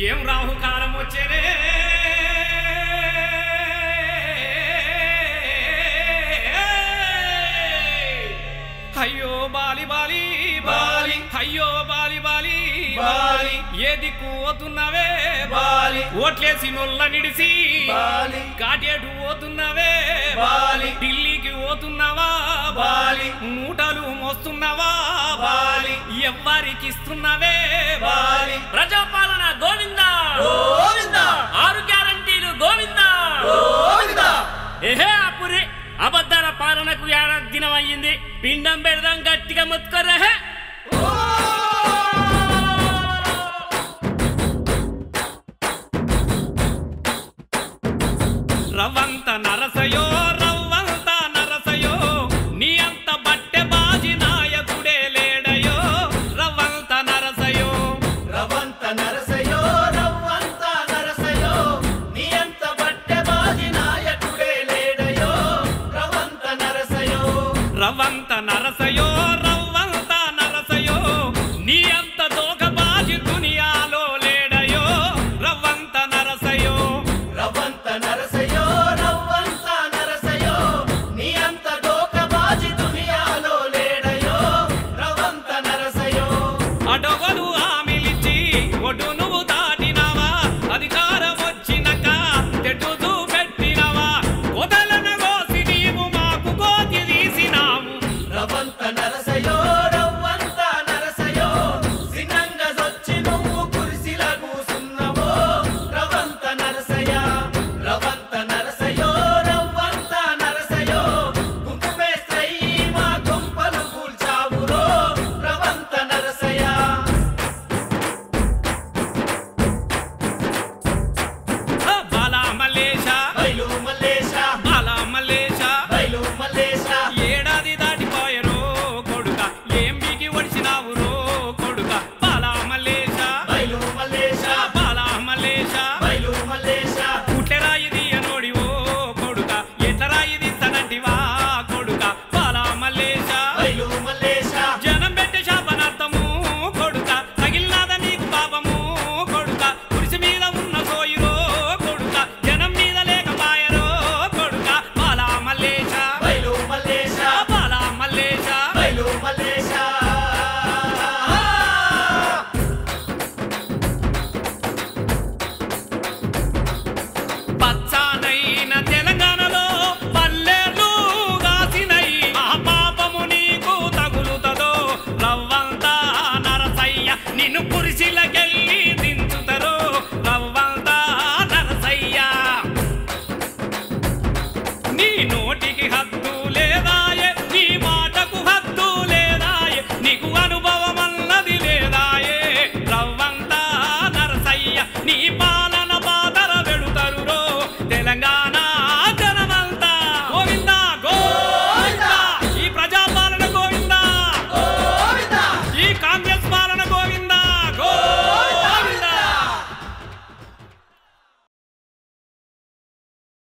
ఏం రాహుకాలం వచ్చేనే అయ్యో బాలి బాలి బాలి అయ్యో బాలి బాలి బాలి ఏ దిక్కు పోతున్నవే బాలి ఓట్లేసి నొల్ల నిడిసి బాలి కాటేటు పోతున్నవే బాలి ఢిల్లీకి పోతున్నవా బాలి మూటలు మోస్తున్నవా బాలి ఎవ్వరికి ఇస్తున్నవే బాలి ప్రజాపాలన గోవిందా గోవిందా 6 గ్యారంటీలు గోవిందా గోవిందా ఏహే అపురి అబద్ధాల పాలనకు ఏడాది దినం అయ్యింది పిండం పెడదాం గట్టిగా మొత్తుకోరహే రవంత నరసయో రవ్వంత నరసయో నీ అంత బట్టె బాజి నాయకుడే లేడయో రవంత నరసయో రవంత నరసయో